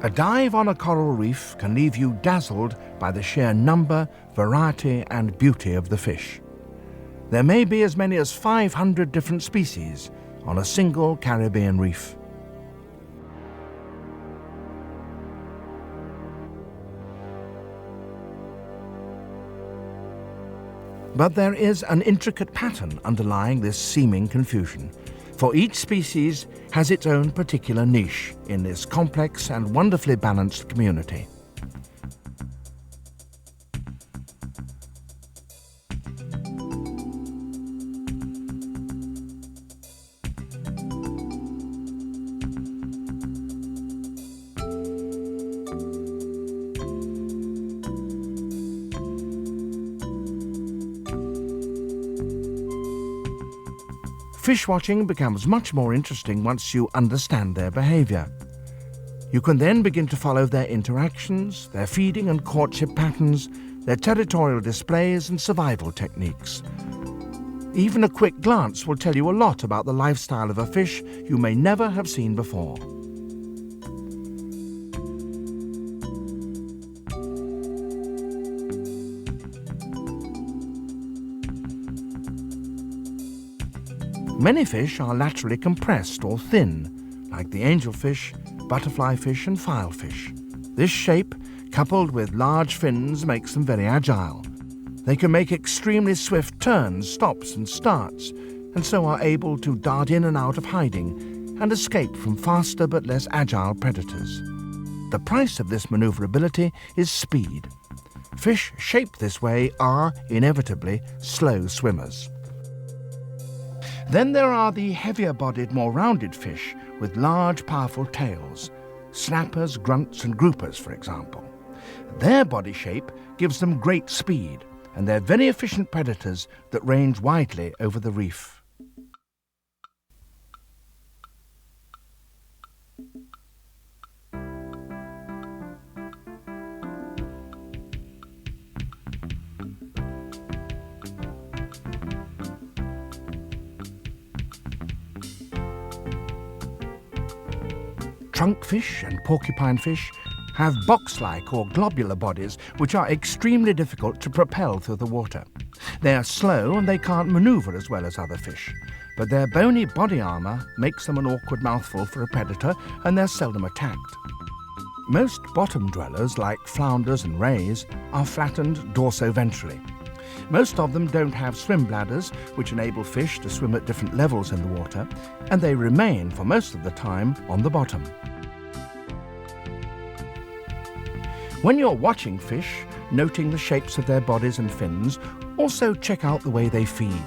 A dive on a coral reef can leave you dazzled by the sheer number, variety and beauty of the fish. There may be as many as 500 different species on a single Caribbean reef. But there is an intricate pattern underlying this seeming confusion, for each species has its own particular niche in this complex and wonderfully balanced community. Fish watching becomes much more interesting once you understand their behaviour. You can then begin to follow their interactions, their feeding and courtship patterns, their territorial displays and survival techniques. Even a quick glance will tell you a lot about the lifestyle of a fish you may never have seen before. Many fish are laterally compressed or thin, like the angelfish, butterflyfish and filefish. This shape, coupled with large fins, makes them very agile. They can make extremely swift turns, stops and starts, and so are able to dart in and out of hiding and escape from faster but less agile predators. The price of this maneuverability is speed. Fish shaped this way are, inevitably, slow swimmers. Then there are the heavier-bodied, more rounded fish with large, powerful tails. Snappers, grunts and groupers, for example. Their body shape gives them great speed, and they're very efficient predators that range widely over the reef. Trunkfish and porcupinefish have box-like or globular bodies which are extremely difficult to propel through the water. They are slow and they can't maneuver as well as other fish, but their bony body armour makes them an awkward mouthful for a predator and they're seldom attacked. Most bottom dwellers, like flounders and rays, are flattened dorso-ventrally. Most of them don't have swim bladders, which enable fish to swim at different levels in the water, and they remain for most of the time on the bottom. When you're watching fish, noting the shapes of their bodies and fins, also check out the way they feed.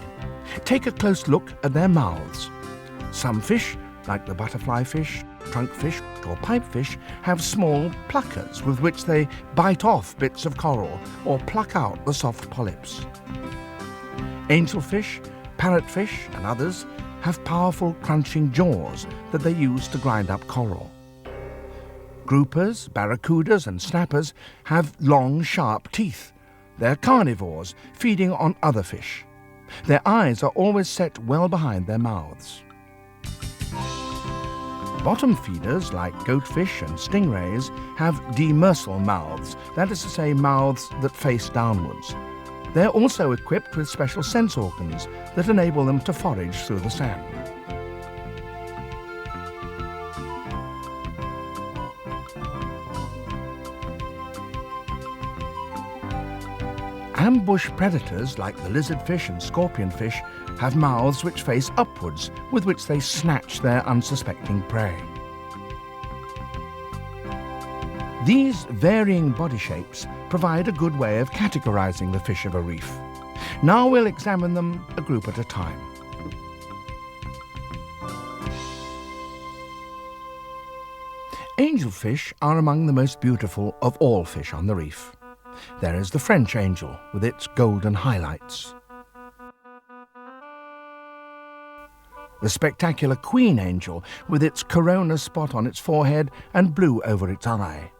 Take a close look at their mouths. Some fish, like the butterflyfish, trunkfish or pipefish, have small pluckers with which they bite off bits of coral or pluck out the soft polyps. Angelfish, parrotfish and others have powerful crunching jaws that they use to grind up coral. Groupers, barracudas and snappers have long, sharp teeth. They're carnivores, feeding on other fish. Their eyes are always set well behind their mouths. Bottom feeders, like goatfish and stingrays, have demersal mouths, that is to say, mouths that face downwards. They're also equipped with special sense organs that enable them to forage through the sand. Ambush predators like the lizardfish and scorpionfish have mouths which face upwards, with which they snatch their unsuspecting prey. These varying body shapes provide a good way of categorizing the fish of a reef. Now we'll examine them a group at a time. Angelfish are among the most beautiful of all fish on the reef. There is the French angel with its golden highlights. The spectacular queen angel with its corona spot on its forehead and blue over its eye.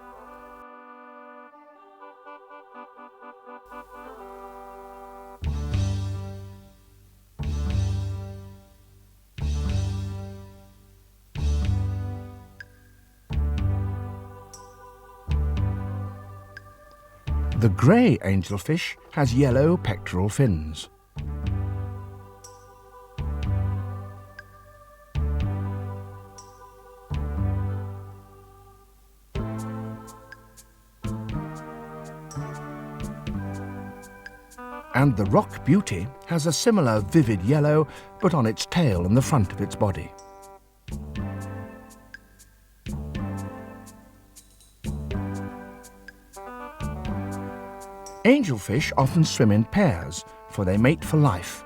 The grey angelfish has yellow pectoral fins. And the rock beauty has a similar vivid yellow, but on its tail and the front of its body. Angelfish often swim in pairs, for they mate for life.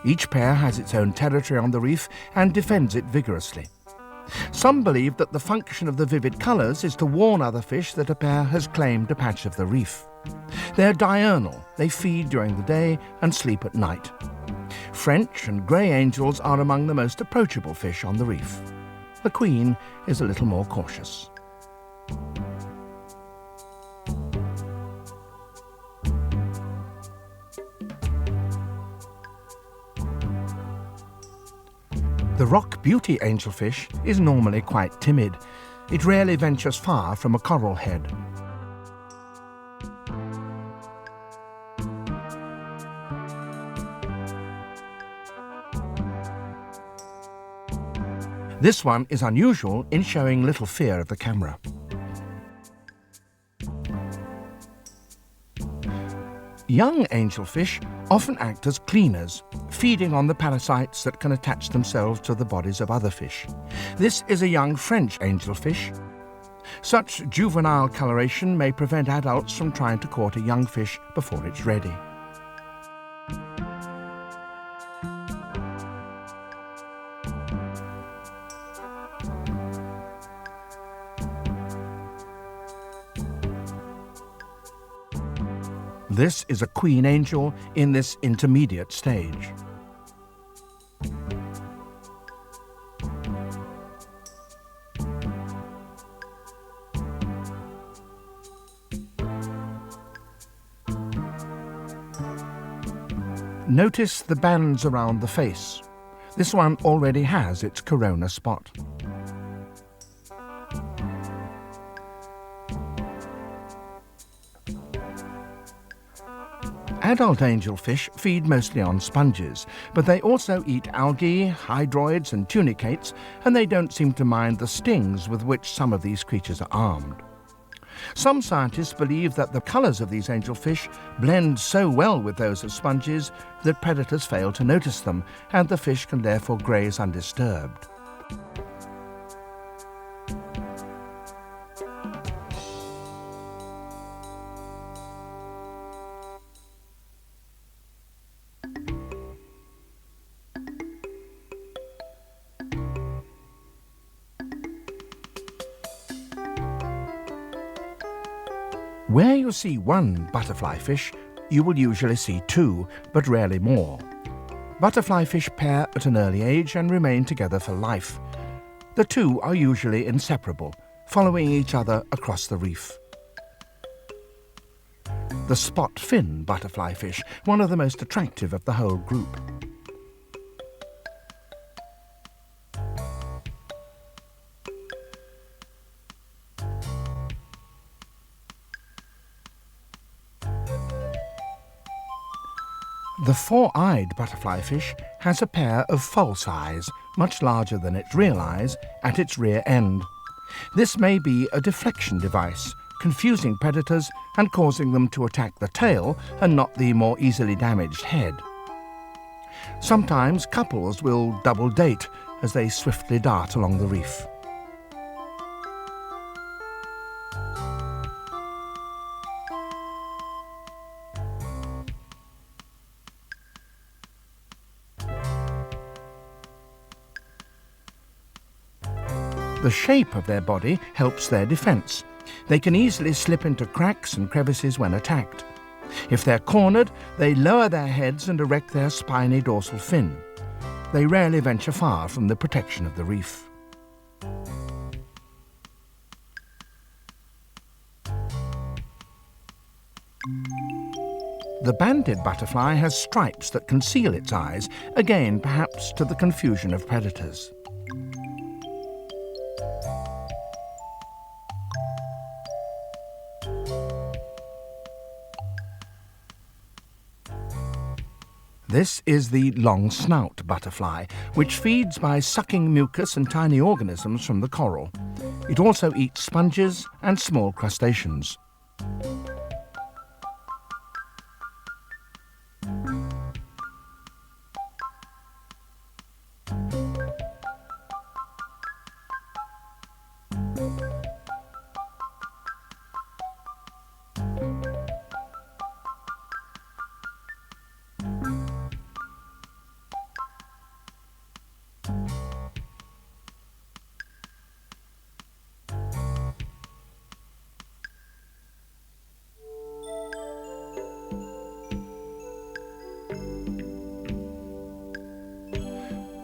Each pair has its own territory on the reef and defends it vigorously. Some believe that the function of the vivid colours is to warn other fish that a pair has claimed a patch of the reef. They're diurnal, they feed during the day and sleep at night. French and grey angels are among the most approachable fish on the reef. The queen is a little more cautious. The rock beauty angelfish is normally quite timid. It rarely ventures far from a coral head. This one is unusual in showing little fear of the camera. Young angelfish often act as cleaners, feeding on the parasites that can attach themselves to the bodies of other fish. This is a young French angelfish. Such juvenile coloration may prevent adults from trying to court a young fish before it's ready. This is a queen angel in this intermediate stage. Notice the bands around the face. This one already has its corona spot. Adult angelfish feed mostly on sponges, but they also eat algae, hydroids and tunicates, and they don't seem to mind the stings with which some of these creatures are armed. Some scientists believe that the colours of these angelfish blend so well with those of sponges that predators fail to notice them, and the fish can therefore graze undisturbed. Where you see one butterflyfish, you will usually see two, but rarely more. Butterflyfish pair at an early age and remain together for life. The two are usually inseparable, following each other across the reef. The spot-fin butterflyfish, one of the most attractive of the whole group. The four-eyed butterflyfish has a pair of false eyes, much larger than its real eyes, at its rear end. This may be a deflection device, confusing predators and causing them to attack the tail and not the more easily damaged head. Sometimes couples will double date as they swiftly dart along the reef. The shape of their body helps their defence. They can easily slip into cracks and crevices when attacked. If they're cornered, they lower their heads and erect their spiny dorsal fin. They rarely venture far from the protection of the reef. The banded butterfly has stripes that conceal its eyes, again perhaps to the confusion of predators. This is the long snout butterfly, which feeds by sucking mucus and tiny organisms from the coral. It also eats sponges and small crustaceans.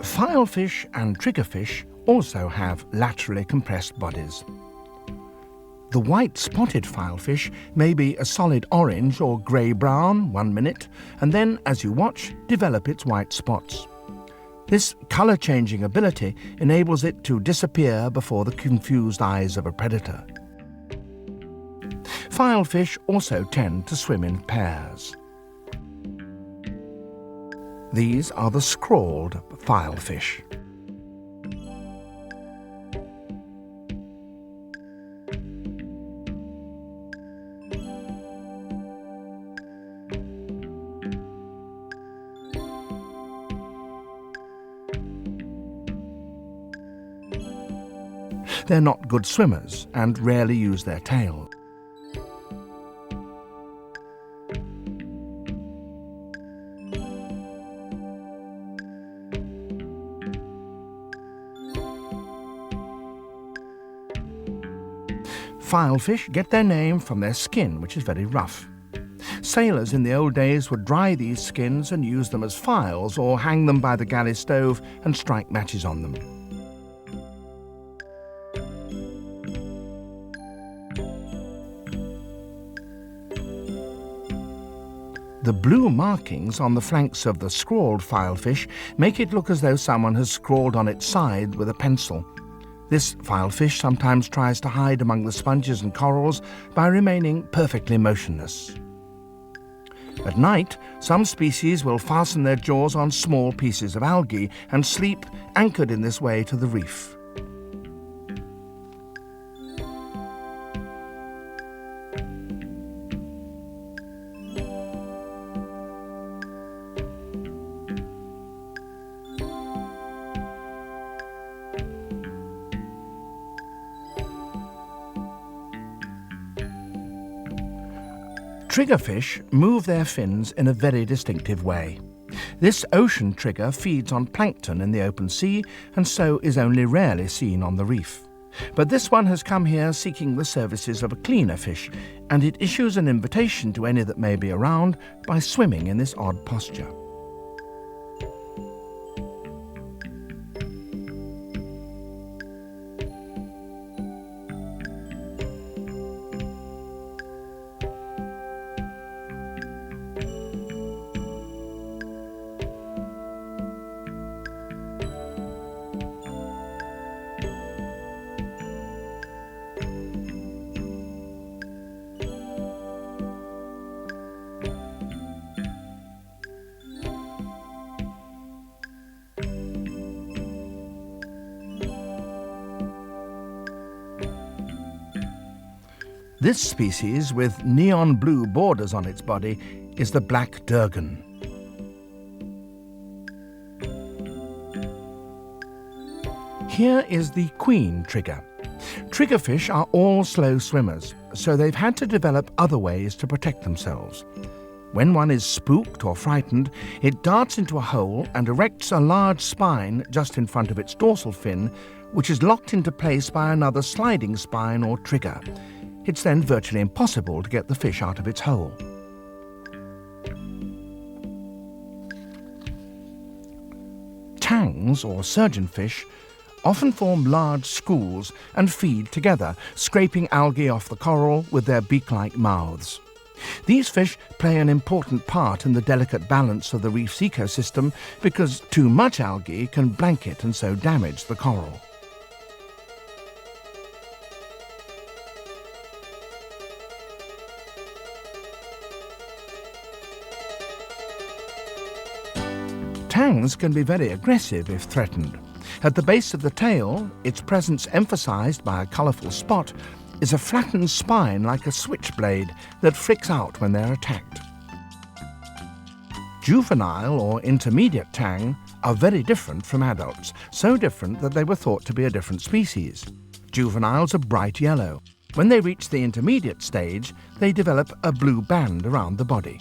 Filefish and triggerfish also have laterally compressed bodies. The white-spotted filefish may be a solid orange or grey-brown 1 minute, and then, as you watch, develop its white spots. This colour-changing ability enables it to disappear before the confused eyes of a predator. Filefish also tend to swim in pairs. These are the scrawled filefish. They're not good swimmers and rarely use their tails. Filefish get their name from their skin, which is very rough. Sailors in the old days would dry these skins and use them as files, or hang them by the galley stove and strike matches on them. The blue markings on the flanks of the scrawled filefish make it look as though someone has scrawled on its side with a pencil. This filefish sometimes tries to hide among the sponges and corals by remaining perfectly motionless. At night, some species will fasten their jaws on small pieces of algae and sleep anchored in this way to the reef. Triggerfish move their fins in a very distinctive way. This ocean trigger feeds on plankton in the open sea and so is only rarely seen on the reef. But this one has come here seeking the services of a cleaner fish, and it issues an invitation to any that may be around by swimming in this odd posture. This species, with neon blue borders on its body, is the black durgan. Here is the queen trigger. Triggerfish are all slow swimmers, so they've had to develop other ways to protect themselves. When one is spooked or frightened, it darts into a hole and erects a large spine just in front of its dorsal fin, which is locked into place by another sliding spine or trigger. It's then virtually impossible to get the fish out of its hole. Tangs, or surgeonfish, often form large schools and feed together, scraping algae off the coral with their beak-like mouths. These fish play an important part in the delicate balance of the reef's ecosystem because too much algae can blanket and so damage the coral. tangs can be very aggressive if threatened. At the base of the tail, its presence emphasized by a colourful spot, is a flattened spine like a switchblade that flicks out when they're attacked. Juvenile or intermediate tang are very different from adults, so different that they were thought to be a different species. Juveniles are bright yellow. When they reach the intermediate stage, they develop a blue band around the body.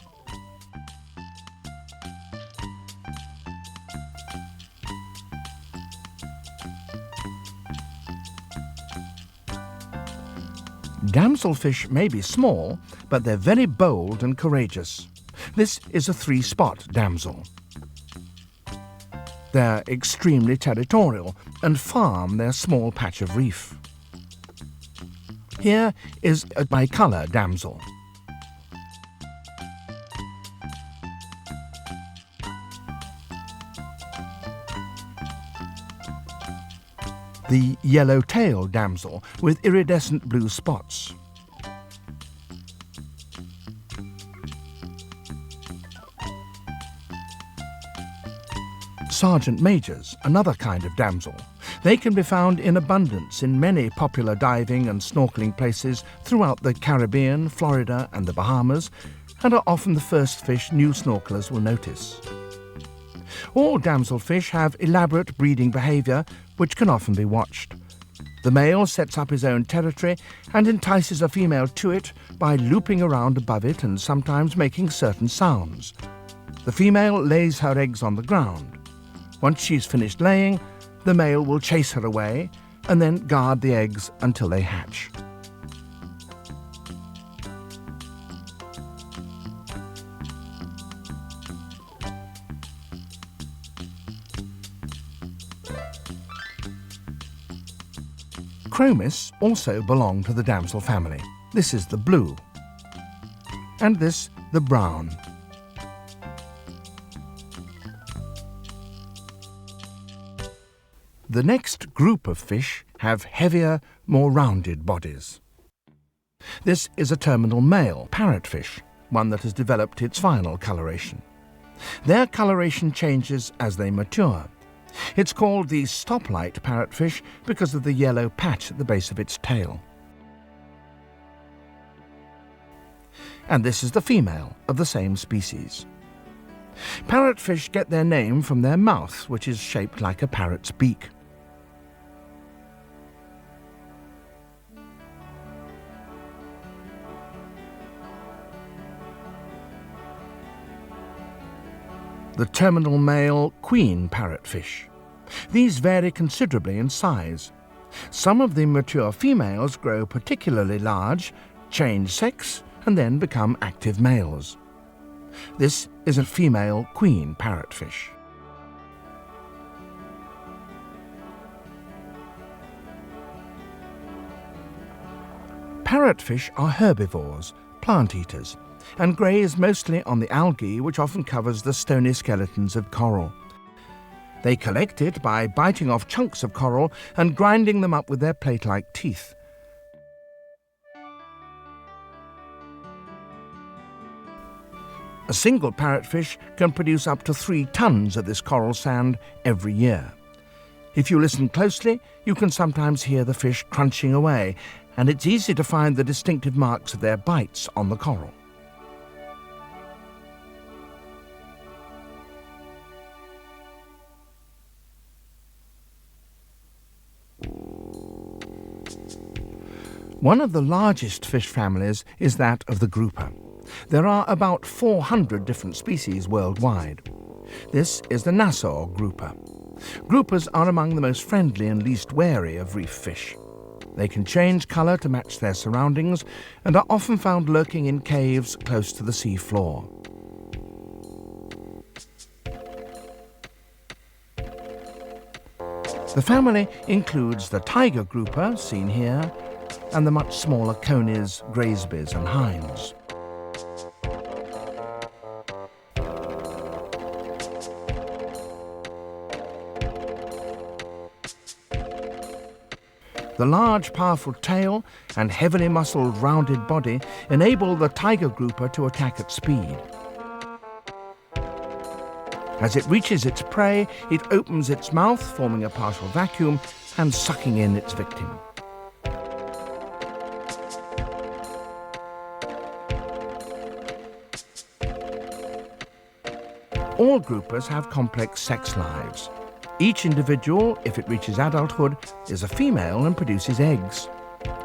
Damselfish may be small, but they're very bold and courageous. This is a three-spot damsel. They're extremely territorial and farm their small patch of reef. Here is a bicolour damsel. The yellow-tailed damsel with iridescent blue spots. Sergeant majors, another kind of damsel. They can be found in abundance in many popular diving and snorkeling places throughout the Caribbean, Florida and the Bahamas, and are often the first fish new snorkelers will notice. All damselfish have elaborate breeding behaviour which can often be watched. The male sets up his own territory and entices a female to it by looping around above it and sometimes making certain sounds. The female lays her eggs on the ground. Once she's finished laying, the male will chase her away and then guard the eggs until they hatch. Chromis also belong to the damsel family. This is the blue, and this the brown. The next group of fish have heavier, more rounded bodies. This is a terminal male parrotfish, one that has developed its final coloration. Their coloration changes as they mature. It's called the stoplight parrotfish because of the yellow patch at the base of its tail. And this is the female of the same species. Parrotfish get their name from their mouth, which is shaped like a parrot's beak. The terminal male queen parrotfish. These vary considerably in size. Some of the mature females grow particularly large, change sex, and then become active males. This is a female queen parrotfish. Parrotfish are herbivores, plant eaters, and graze mostly on the algae which often covers the stony skeletons of coral. They collect it by biting off chunks of coral and grinding them up with their plate-like teeth. A single parrotfish can produce up to 3 tons of this coral sand every year. If you listen closely, you can sometimes hear the fish crunching away, and it's easy to find the distinctive marks of their bites on the coral. One of the largest fish families is that of the grouper. There are about 400 different species worldwide. This is the Nassau grouper. Groupers are among the most friendly and least wary of reef fish. They can change colour to match their surroundings and are often found lurking in caves close to the sea floor. The family includes the tiger grouper, seen here, and the much smaller conies, graysbys and hinds. The large, powerful tail and heavily muscled, rounded body enable the tiger grouper to attack at speed. As it reaches its prey, it opens its mouth, forming a partial vacuum and sucking in its victim. All groupers have complex sex lives. Each individual, if it reaches adulthood, is a female and produces eggs.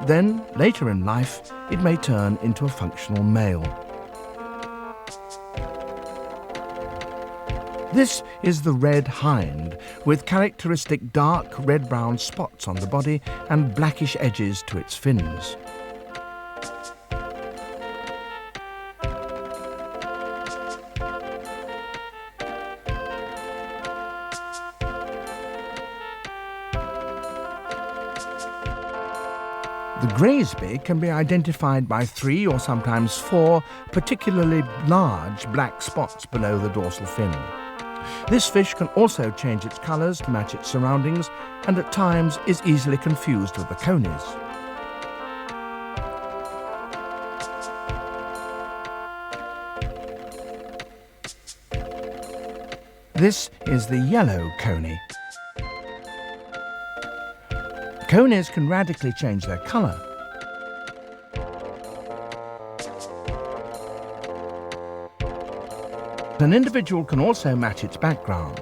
Then, later in life, it may turn into a functional male. This is the red hind, with characteristic dark red-brown spots on the body and blackish edges to its fins. The Graysby can be identified by 3 or sometimes 4 particularly large black spots below the dorsal fin. This fish can also change its colours to match its surroundings and at times is easily confused with the conies. This is the yellow coney. Conies can radically change their colour. An individual can also match its background.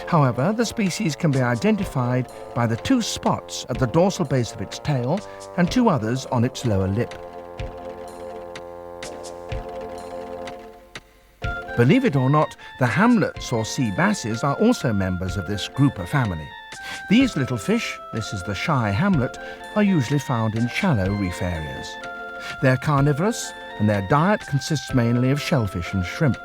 However, the species can be identified by the 2 spots at the dorsal base of its tail and 2 others on its lower lip. Believe it or not, the hamlets or sea basses are also members of this grouper family. These little fish, this is the shy hamlet, are usually found in shallow reef areas. They're carnivorous and their diet consists mainly of shellfish and shrimp.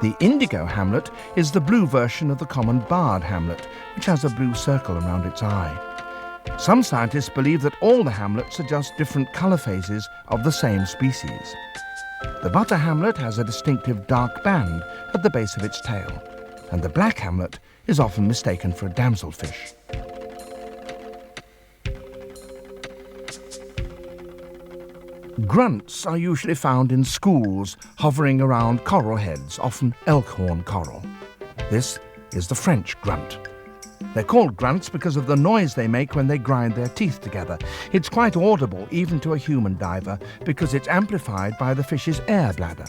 The indigo hamlet is the blue version of the common barred hamlet, which has a blue circle around its eye. Some scientists believe that all the hamlets are just different colour phases of the same species. The butter hamlet has a distinctive dark band at the base of its tail, and the black hamlet is often mistaken for a damselfish. Grunts are usually found in schools, hovering around coral heads, often elkhorn coral. This is the French grunt. They're called grunts because of the noise they make when they grind their teeth together. It's quite audible even to a human diver because it's amplified by the fish's air bladder.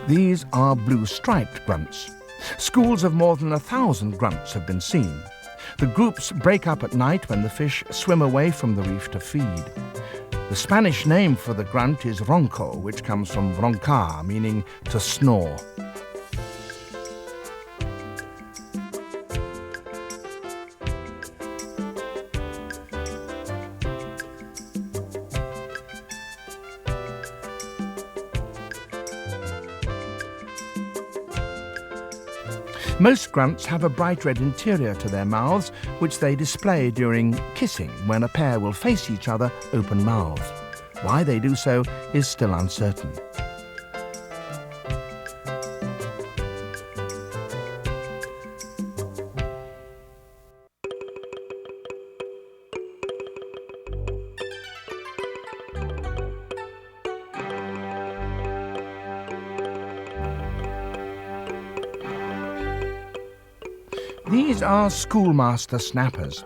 These are blue-striped grunts. Schools of more than 1,000 grunts have been seen. The groups break up at night when the fish swim away from the reef to feed. The Spanish name for the grunt is ronco, which comes from roncar, meaning to snore. Most grunts have a bright red interior to their mouths, which they display during kissing, when a pair will face each other open-mouthed. Why they do so is still uncertain. These are schoolmaster snappers.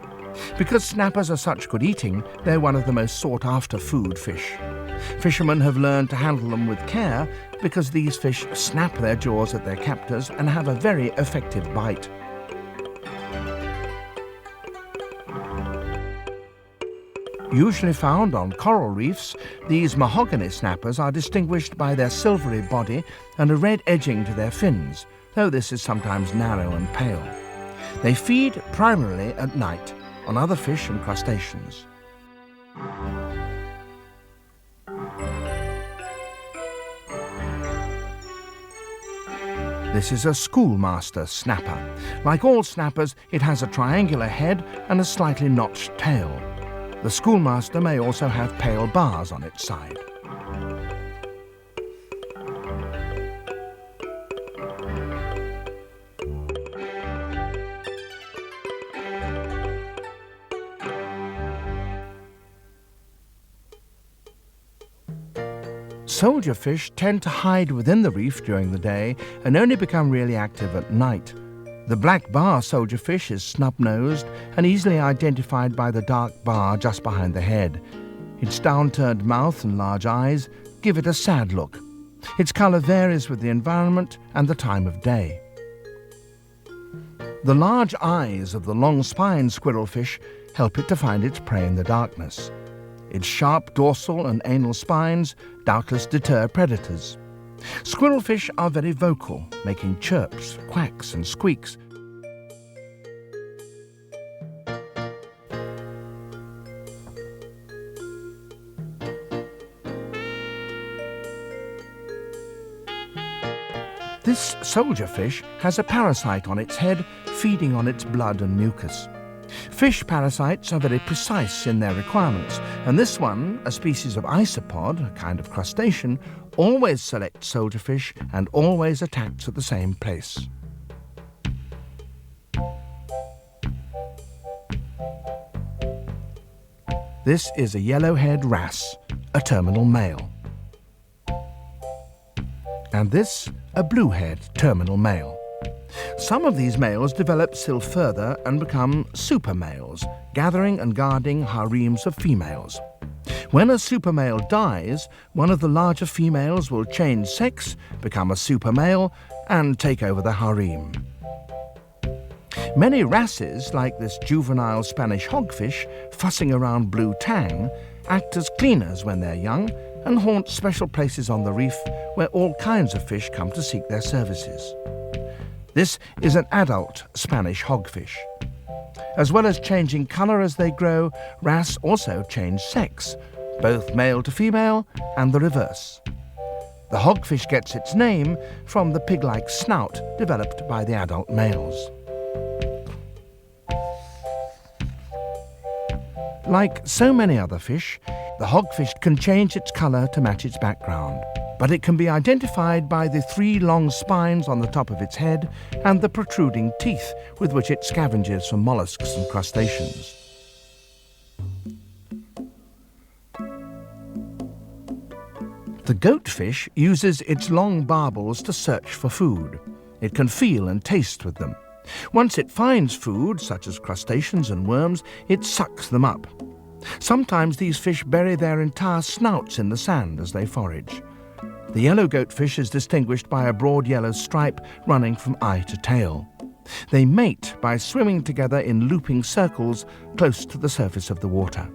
Because snappers are such good eating, they're one of the most sought-after food fish. Fishermen have learned to handle them with care because these fish snap their jaws at their captors and have a very effective bite. Usually found on coral reefs, these mahogany snappers are distinguished by their silvery body and a red edging to their fins, though this is sometimes narrow and pale. They feed primarily at night on other fish and crustaceans. This is a schoolmaster snapper. Like all snappers, it has a triangular head and a slightly notched tail. The schoolmaster may also have pale bars on its side. Soldierfish tend to hide within the reef during the day and only become really active at night. The black bar soldierfish is snub-nosed and easily identified by the dark bar just behind the head. Its downturned mouth and large eyes give it a sad look. Its colour varies with the environment and the time of day. The large eyes of the long-spined squirrelfish help it to find its prey in the darkness. Its sharp dorsal and anal spines doubtless deter predators. Squirrelfish are very vocal, making chirps, quacks and squeaks. This soldierfish has a parasite on its head, feeding on its blood and mucus. Fish parasites are very precise in their requirements, and this one, a species of isopod, a kind of crustacean, always selects soldierfish and always attacks at the same place. This is a yellowhead wrasse, a terminal male. And this, a bluehead terminal male. Some of these males develop still further and become super males, gathering and guarding harems of females. When a super male dies, one of the larger females will change sex, become a super male, and take over the harem. Many wrasses, like this juvenile Spanish hogfish, fussing around blue tang, act as cleaners when they're young and haunt special places on the reef where all kinds of fish come to seek their services. This is an adult Spanish hogfish. As well as changing colour as they grow, wrasse also change sex, both male to female and the reverse. The hogfish gets its name from the pig-like snout developed by the adult males. Like so many other fish, the hogfish can change its colour to match its background, but it can be identified by the 3 long spines on the top of its head and the protruding teeth with which it scavenges for mollusks and crustaceans. The goatfish uses its long barbels to search for food. It can feel and taste with them. Once it finds food, such as crustaceans and worms, it sucks them up. Sometimes these fish bury their entire snouts in the sand as they forage. The yellow goatfish is distinguished by a broad yellow stripe running from eye to tail. They mate by swimming together in looping circles close to the surface of the water.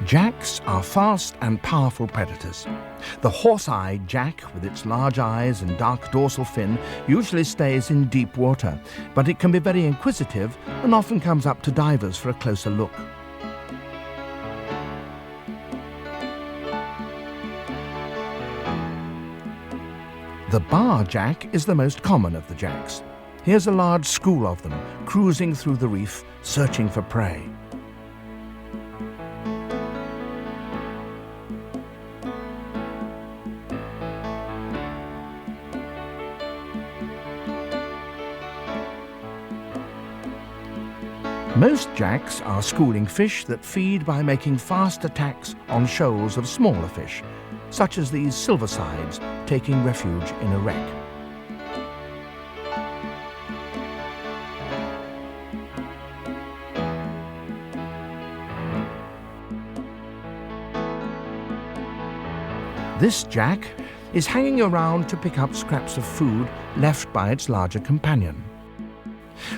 Jacks are fast and powerful predators. The horse-eyed jack, with its large eyes and dark dorsal fin, usually stays in deep water, but it can be very inquisitive and often comes up to divers for a closer look. The bar jack is the most common of the jacks. Here's a large school of them, cruising through the reef, searching for prey. Most jacks are schooling fish that feed by making fast attacks on shoals of smaller fish, such as these silversides taking refuge in a wreck. This jack is hanging around to pick up scraps of food left by its larger companion.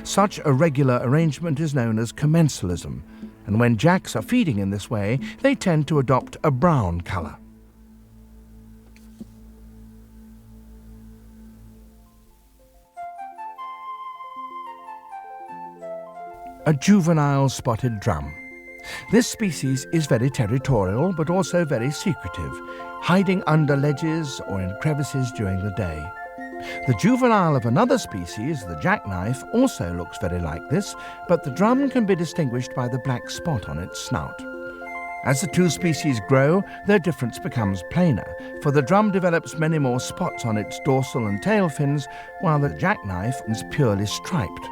Such a regular arrangement is known as commensalism, and when jacks are feeding in this way, they tend to adopt a brown colour. A juvenile spotted drum. This species is very territorial, but also very secretive, hiding under ledges or in crevices during the day. The juvenile of another species, the jackknife, also looks very like this, but the drum can be distinguished by the black spot on its snout. As the two species grow, their difference becomes plainer, for the drum develops many more spots on its dorsal and tail fins, while the jackknife is purely striped.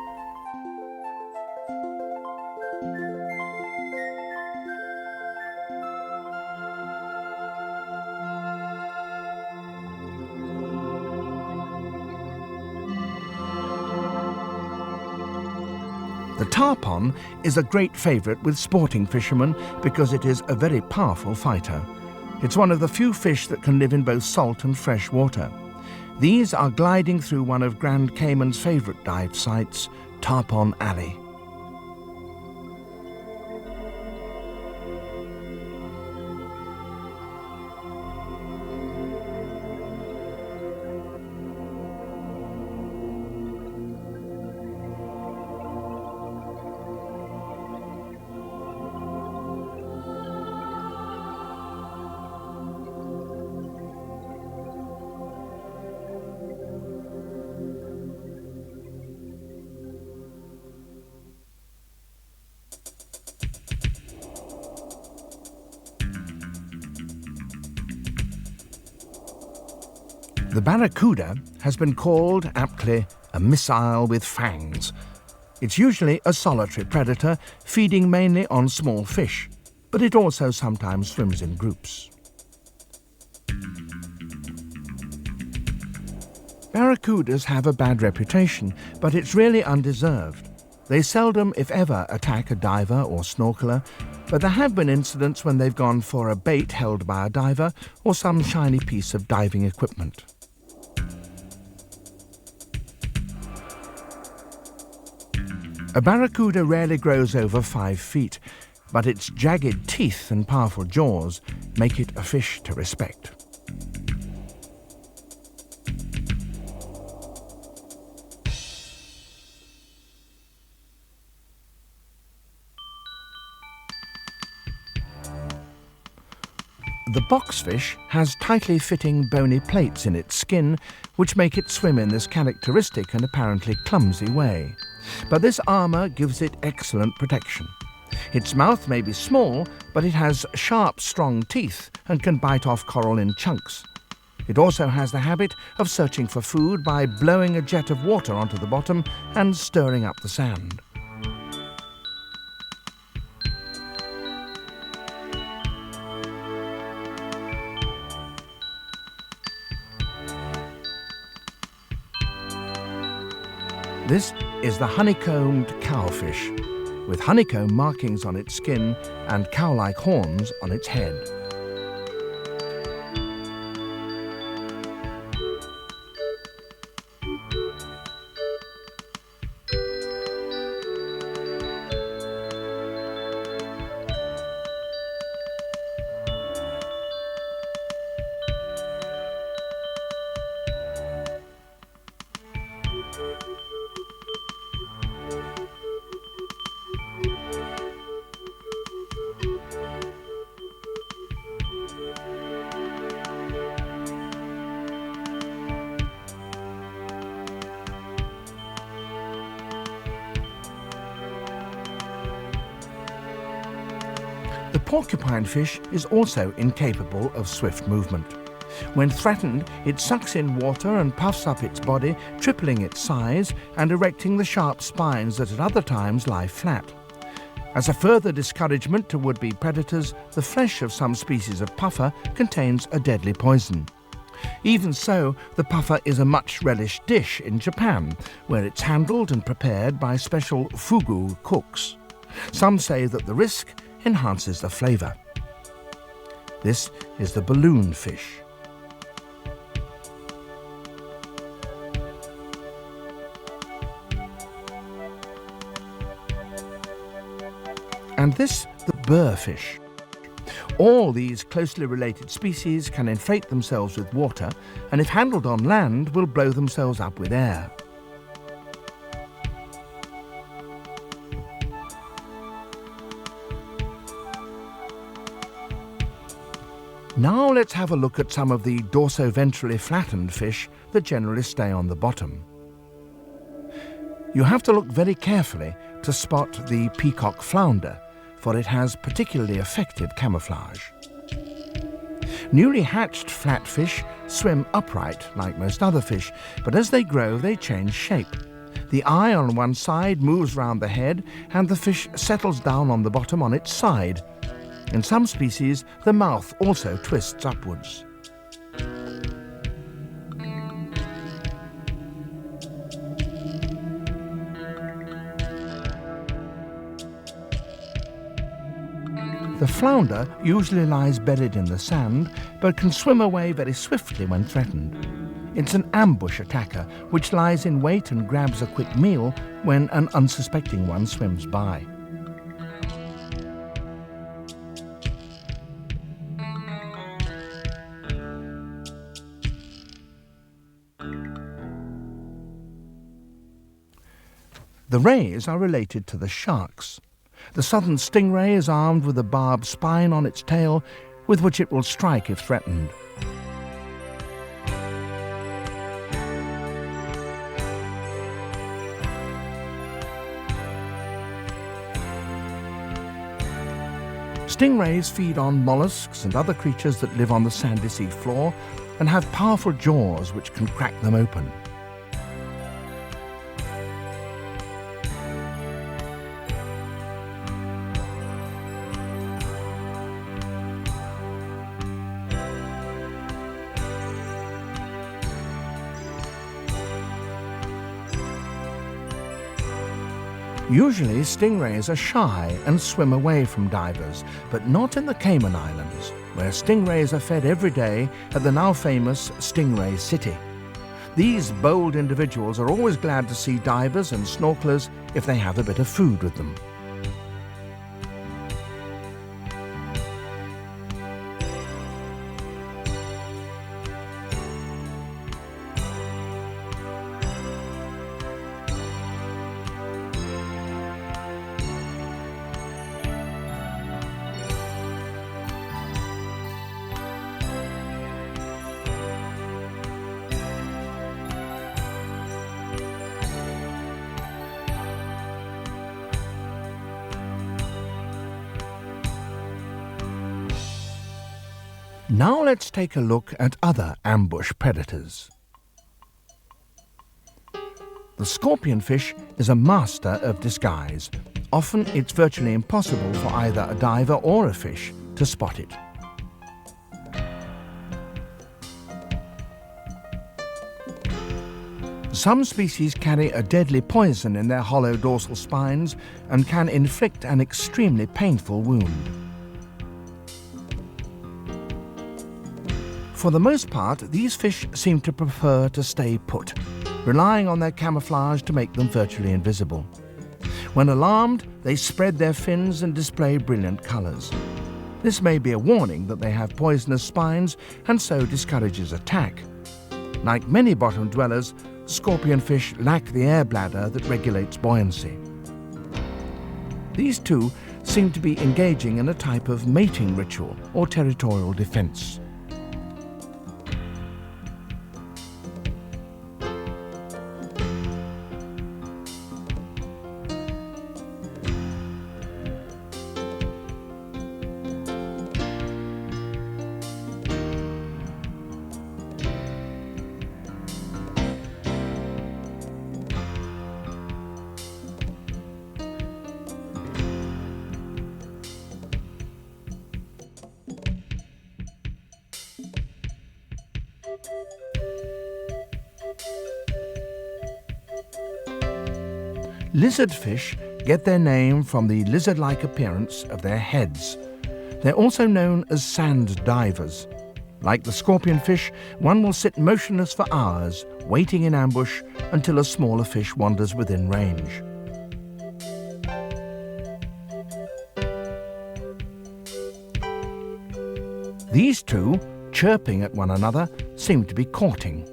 The tarpon is a great favourite with sporting fishermen because it is a very powerful fighter. It's one of the few fish that can live in both salt and fresh water. These are gliding through one of Grand Cayman's favourite dive sites, Tarpon Alley. The barracuda has been called, aptly, a missile with fangs. It's usually a solitary predator, feeding mainly on small fish, but it also sometimes swims in groups. Barracudas have a bad reputation, but it's really undeserved. They seldom, if ever, attack a diver or snorkeler, but there have been incidents when they've gone for a bait held by a diver or some shiny piece of diving equipment. A barracuda rarely grows over 5 feet, but its jagged teeth and powerful jaws make it a fish to respect. The boxfish has tightly fitting bony plates in its skin, which make it swim in this characteristic and apparently clumsy way. But this armour gives it excellent protection. Its mouth may be small, but it has sharp, strong teeth and can bite off coral in chunks. It also has the habit of searching for food by blowing a jet of water onto the bottom and stirring up the sand. This is the honeycombed cowfish, with honeycomb markings on its skin and cow-like horns on its head. The porcupinefish is also incapable of swift movement. When threatened, it sucks in water and puffs up its body, tripling its size and erecting the sharp spines that at other times lie flat. As a further discouragement to would-be predators, the flesh of some species of puffer contains a deadly poison. Even so, the puffer is a much-relished dish in Japan, where it's handled and prepared by special fugu cooks. Some say that the risk enhances the flavour. This is the balloon fish. And this, the burrfish. All these closely related species can inflate themselves with water, and if handled on land, will blow themselves up with air. Now let's have a look at some of the dorsoventrally flattened fish that generally stay on the bottom. You have to look very carefully to spot the peacock flounder, for it has particularly effective camouflage. Newly hatched flatfish swim upright like most other fish, but as they grow they change shape. The eye on one side moves round the head and the fish settles down on the bottom on its side. In some species, the mouth also twists upwards. The flounder usually lies buried in the sand, but can swim away very swiftly when threatened. It's an ambush attacker which lies in wait and grabs a quick meal when an unsuspecting one swims by. The rays are related to the sharks. The southern stingray is armed with a barbed spine on its tail with which it will strike if threatened. Stingrays feed on mollusks and other creatures that live on the sandy sea floor and have powerful jaws which can crack them open. Usually, stingrays are shy and swim away from divers, but not in the Cayman Islands, where stingrays are fed every day at the now famous Stingray City. These bold individuals are always glad to see divers and snorkelers if they have a bit of food with them. Now let's take a look at other ambush predators. The scorpionfish is a master of disguise. Often it's virtually impossible for either a diver or a fish to spot it. Some species carry a deadly poison in their hollow dorsal spines and can inflict an extremely painful wound. For the most part, these fish seem to prefer to stay put, relying on their camouflage to make them virtually invisible. When alarmed, they spread their fins and display brilliant colours. This may be a warning that they have poisonous spines and so discourages attack. Like many bottom dwellers, scorpionfish lack the air bladder that regulates buoyancy. These two seem to be engaging in a type of mating ritual or territorial defence. Lizardfish get their name from the lizard-like appearance of their heads. They're also known as sand divers. Like the scorpionfish, one will sit motionless for hours, waiting in ambush until a smaller fish wanders within range. These two, chirping at one another, seem to be courting.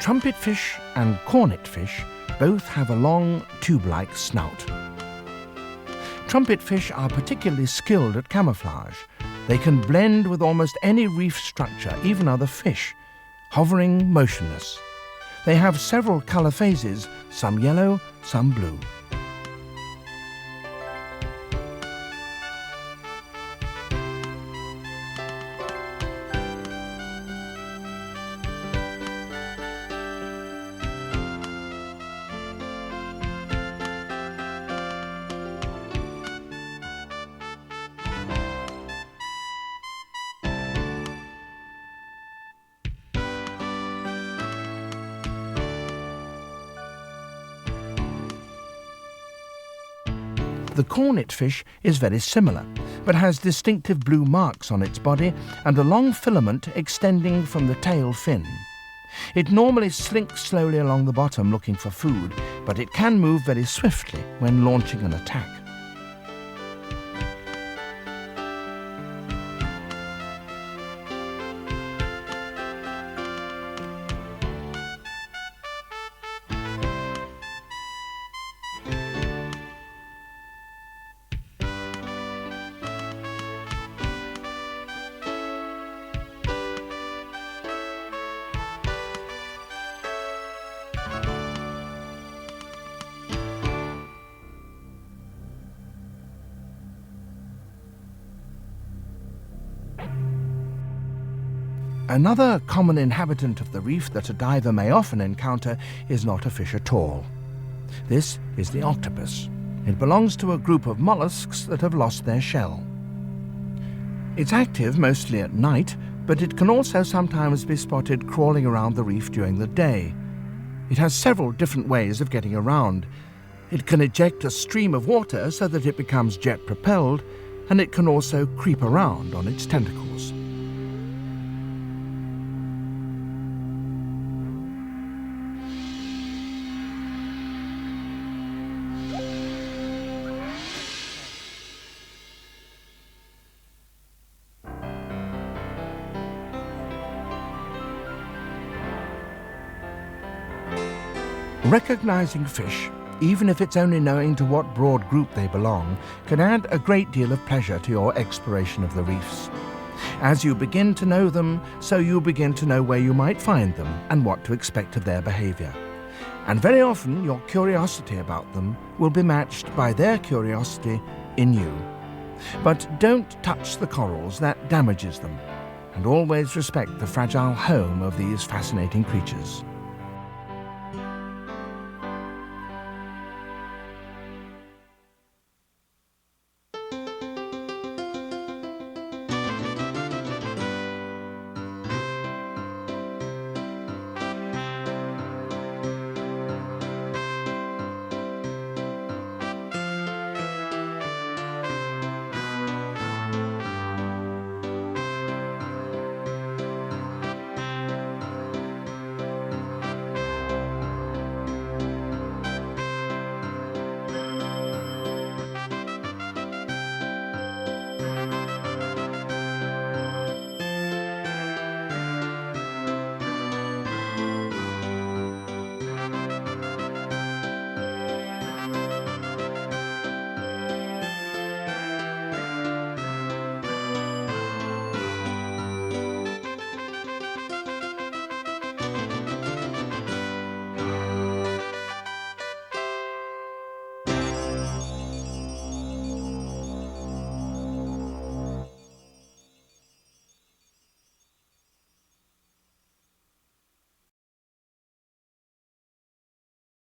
Trumpetfish and cornetfish both have a long, tube-like snout. Trumpetfish are particularly skilled at camouflage. They can blend with almost any reef structure, even other fish, hovering motionless. They have several colour phases, some yellow, some blue. The cornetfish is very similar, but has distinctive blue marks on its body and a long filament extending from the tail fin. It normally slinks slowly along the bottom looking for food, but it can move very swiftly when launching an attack. Another common inhabitant of the reef that a diver may often encounter is not a fish at all. This is the octopus. It belongs to a group of mollusks that have lost their shell. It's active mostly at night, but it can also sometimes be spotted crawling around the reef during the day. It has several different ways of getting around. It can eject a stream of water so that it becomes jet-propelled, and it can also creep around on its tentacles. Recognizing fish, even if it's only knowing to what broad group they belong, can add a great deal of pleasure to your exploration of the reefs. As you begin to know them, so you begin to know where you might find them and what to expect of their behavior. And very often your curiosity about them will be matched by their curiosity in you. But don't touch the corals, that damages them. And always respect the fragile home of these fascinating creatures.